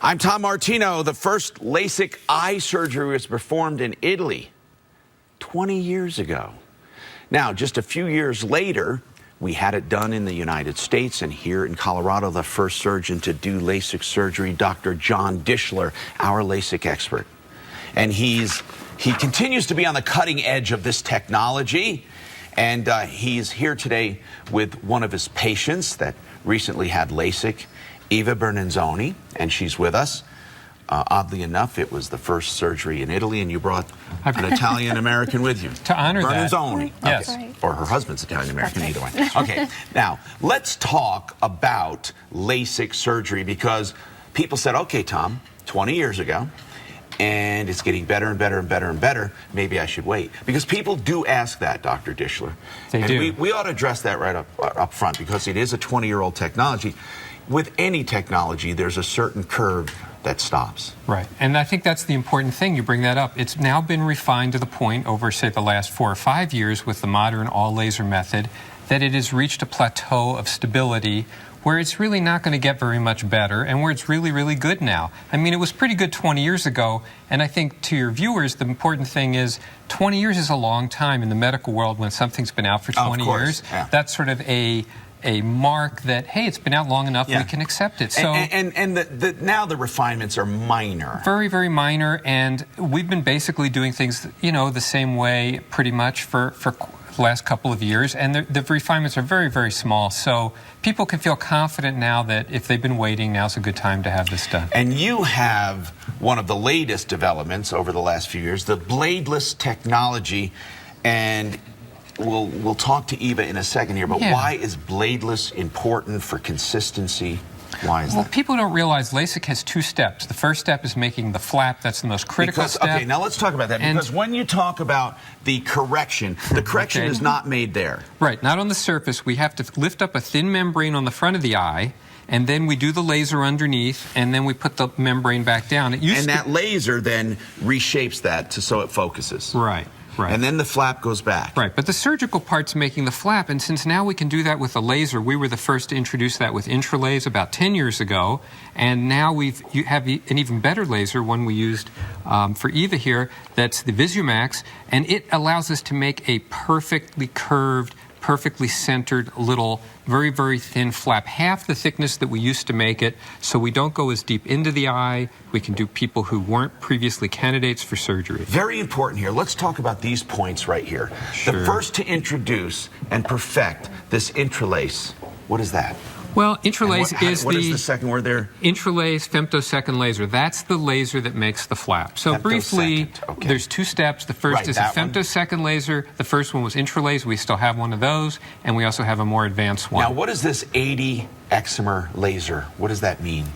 I'm Tom Martino. The first LASIK eye surgery was performed in Italy 20 years ago. Now, just a few years later, we had it done in the United States, and here in Colorado, the first surgeon to do LASIK surgery, Dr. John Dischler, our LASIK expert. And he continues to be on the cutting edge of this technology, and he's here today with one of his patients that recently had LASIK, Eva Bernanzoni, and she's with us. Oddly enough, it was the first surgery in Italy, and you brought an Italian-American with you. To honor that. Bernanzoni. Yes. Okay. Or her husband's Italian-American, either way. Okay, now, let's talk about LASIK surgery, because people said, okay, Tom, 20 years ago, and it's getting better and better and better and better, maybe I should wait. Because people do ask that, Dr. Dischler. They do. We ought to address that right up front, because it is a 20-year-old technology. With any technology, there's a certain curve that stops. Right, and I think that's the important thing. You bring that up. It's now been refined to the point over, say, the last 4 or 5 years with the modern all-laser method that it has reached a plateau of stability where it's really not going to get very much better and where it's really, really good now. I mean, it was pretty good 20 years ago, and I think to your viewers, the important thing is 20 years is a long time in the medical world when something's been out for 20 years. Yeah. That's sort of a mark that, hey, it's been out long enough, we can accept it. So now the refinements are minor. Very, very minor, and we've been basically doing things, you know, the same way pretty much for the last couple of years, and the refinements are very, very small. So people can feel confident now that if they've been waiting, now's a good time to have this done. And you have one of the latest developments over the last few years, the bladeless technology, and We'll talk to Eva in a second here, but why is bladeless important for consistency? Why is that? Well, people don't realize LASIK has 2 steps. The first step is making the flap. That's the most critical step. Okay, now let's talk about that, because when you talk about the correction is not made there. Right, not on the surface. We have to lift up a thin membrane on the front of the eye, and then we do the laser underneath, and then we put the membrane back down. That laser then reshapes that so it focuses. Right. Right. And then the flap goes back. Right, but the surgical part's making the flap, and since now we can do that with a laser, we were the first to introduce that with Intralase about 10 years ago, and now you have an even better laser, one we used for Eva here, that's the VisuMax, and it allows us to make a perfectly curved, perfectly centered little, very, very thin flap, half the thickness that we used to make it, so we don't go as deep into the eye. We can do people who weren't previously candidates for surgery. Very important here. Let's talk about these points right here. Sure. The first to introduce and perfect this Intralase. What is that? Well, Intralase what is the second word there? Intralase femtosecond laser. That's the laser that makes the flap. So briefly, there's 2 steps. The first is a femtosecond laser. The first one was Intralase. We still have one of those, and we also have a more advanced one. Now, what is this 80 excimer laser? What does that mean?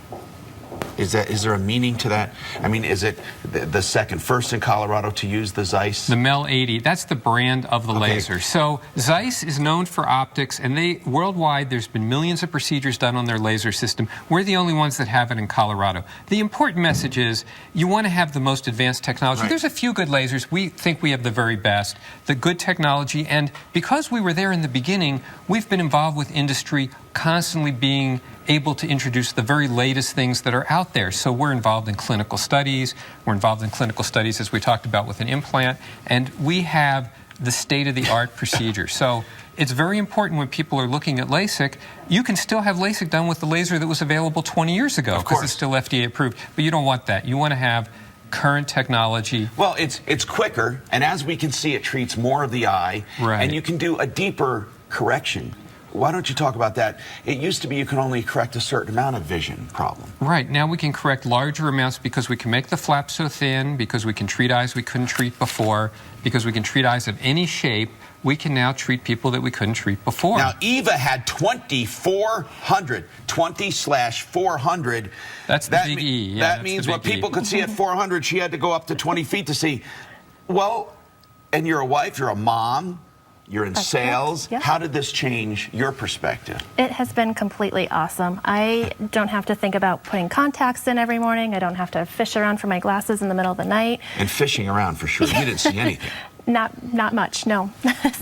Is there a meaning to that? I mean, is it the first in Colorado to use the Zeiss? The MEL 80, that's the brand of the laser. So Zeiss is known for optics, and worldwide there's been millions of procedures done on their laser system. We're the only ones that have it in Colorado. The important message is you want to have the most advanced technology. Right. There's a few good lasers. We think we have the very best, the good technology, and because we were there in the beginning, we've been involved with industry, constantly being able to introduce the very latest things that are out there. So we're involved in clinical studies. We're involved in clinical studies, as we talked about, with an implant. And we have the state-of-the-art procedure. So it's very important when people are looking at LASIK, you can still have LASIK done with the laser that was available 20 years ago, because it's still FDA approved. But you don't want that. You want to have current technology. Well, it's quicker, and as we can see, it treats more of the eye, and you can do a deeper correction. Why don't you talk about that? It used to be you could only correct a certain amount of vision problem. Right. Now we can correct larger amounts because we can make the flap so thin, because we can treat eyes we couldn't treat before, because we can treat eyes of any shape. We can now treat people that we couldn't treat before. Now, Eva had 2,400, 20/400. That's the big E. Yeah, that means what people could see at 400, she had to go up to 20 feet to see. Well, and you're a wife, you're a mom. You're in sales. Yep. How did this change your perspective? It has been completely awesome. I don't have to think about putting contacts in every morning. I don't have to fish around for my glasses in the middle of the night. And fishing around for sure. You didn't see anything. Not much, no.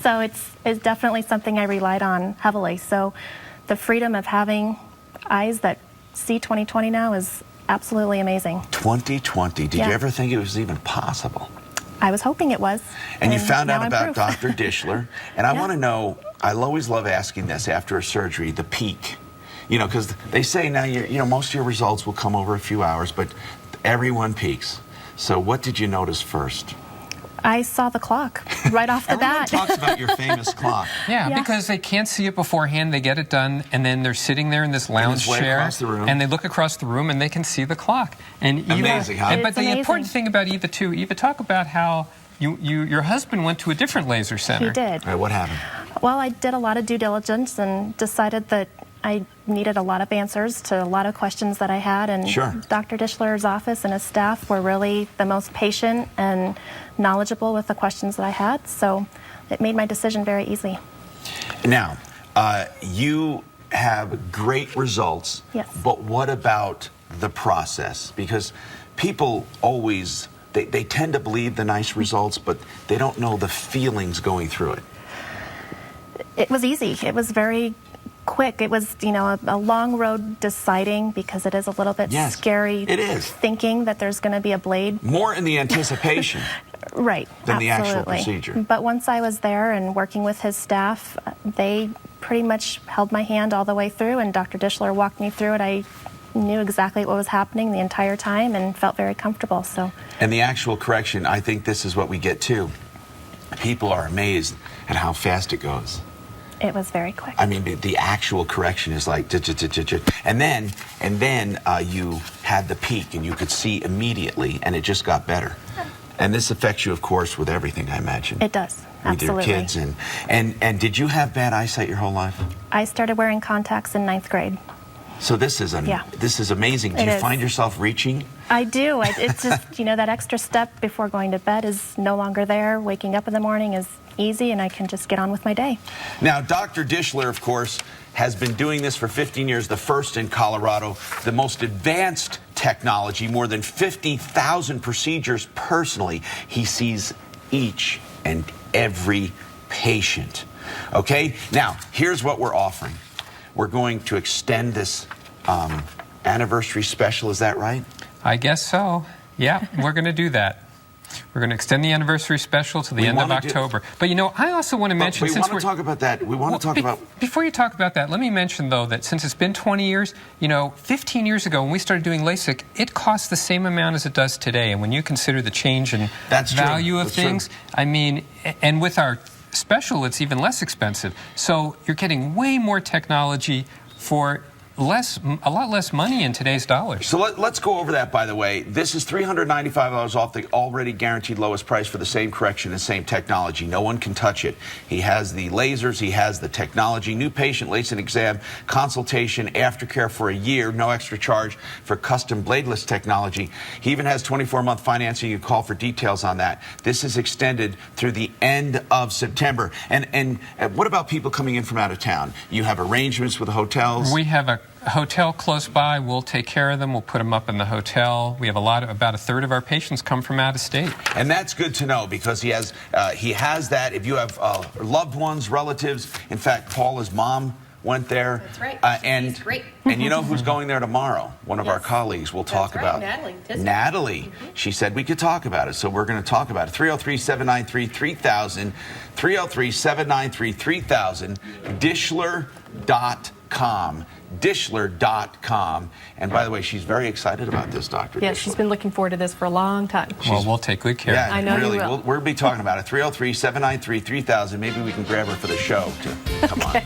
So it's definitely something I relied on heavily. So the freedom of having eyes that see 20/20 now is absolutely amazing. 2020. Did Yeah. you ever think it was even possible? I was hoping it was. And you found now out I'm about proof. Dr. Dishler. And I Yeah. want to know, I always love asking this after a surgery, the peak. You know, because they say now, most of your results will come over a few hours, but everyone peaks. So what did you notice first? I saw the clock right off the Everyone bat. talks about your famous clock. Yeah, Yeah. because they can't see it beforehand. They get it done, and then they're sitting there in this lounge it's way chair, across the room. and they look across the room, and they can see the clock. And Eva, Amazing, huh? But It's the important amazing. thing about Eva too, Eva, talk about how your husband went to a different laser center. He did. All right, what happened? Well, I did a lot of due diligence and decided that I needed a lot of answers to a lot of questions that I had. And Sure. Dr. Dishler's office and his staff were really the most patient and knowledgeable with the questions that I had. So it made my decision very easy. Now, you have great results. Yes. But what about the process? Because people always, they tend to believe the nice results, but they don't know the feelings going through it. It was easy. It was very quick. It was, a long road deciding, because it is a little bit Yes, scary it is. thinking that there's going to be a blade. More in the anticipation. Right. Than the actual absolutely. procedure. But once I was there and working with his staff, they pretty much held my hand all the way through, and Dr. Dishler walked me through it. I knew exactly what was happening the entire time and felt very comfortable. So. And the actual correction, I think this is what we get too. People are amazed at how fast it goes. It was very quick. I mean, the actual correction is like, and then you had the peak, and you could see immediately, and it just got better. And this affects you, of course, with everything, I imagine. It does, with your absolutely. kids, and did you have bad eyesight your whole life? I started wearing contacts in 9th grade. So this is Yeah. this is amazing. Do It you is. find yourself reaching? I do. It's just, that extra step before going to bed is no longer there. Waking up in the morning is easy, and I can just get on with my day. Now, Dr. Dishler, of course, has been doing this for 15 years, the first in Colorado, the most advanced technology, more than 50,000 procedures personally. He sees each and every patient. Okay? Now, here's what we're offering. We're going to extend this anniversary special, is that right? I guess so. Yeah, we're going to do that. We're going to extend the anniversary special to the end of October. But I also want to mention, we want to talk about that. We want to talk about. Before you talk about that, let me mention though that since it's been 20 years, 15 years ago when we started doing LASIK, it costs the same amount as it does today. And when you consider the change in value of things, I mean, and with our special, it's even less expensive. So you're getting way more technology for a lot less money in today's dollars. So let's go over that, by the way. This is $395 off the already guaranteed lowest price for the same correction and same technology. No one can touch it. He has the lasers, he has the technology, new patient LASIK exam, consultation, aftercare for a year, no extra charge for custom bladeless technology. He even has 24-month financing. You can call for details on that. This is extended through the end of September. And what about people coming in from out of town? You have arrangements with the hotels? We have a hotel close by. We'll take care of them. We'll put them up in the hotel. We have about a third of our patients come from out of state. And that's good to know, because he has that. If you have loved ones, relatives, in fact, Paula's mom went there. That's right. And She's great. And you know who's going there tomorrow? One of our colleagues will talk That's right, about. Natalie Tisdale. Natalie. She said we could talk about it, so we're going to talk about it. 303-793-3000, 303-793-3000, Dishler.com. Dishler.com. And by the way, she's very excited about this, Dr. Yes, Dishler. she's been looking forward to this for a long time. Well, we'll take good care. Yeah, I know you really. will. We'll be talking about it. 303-793-3000. Maybe we can grab her for the show to come on.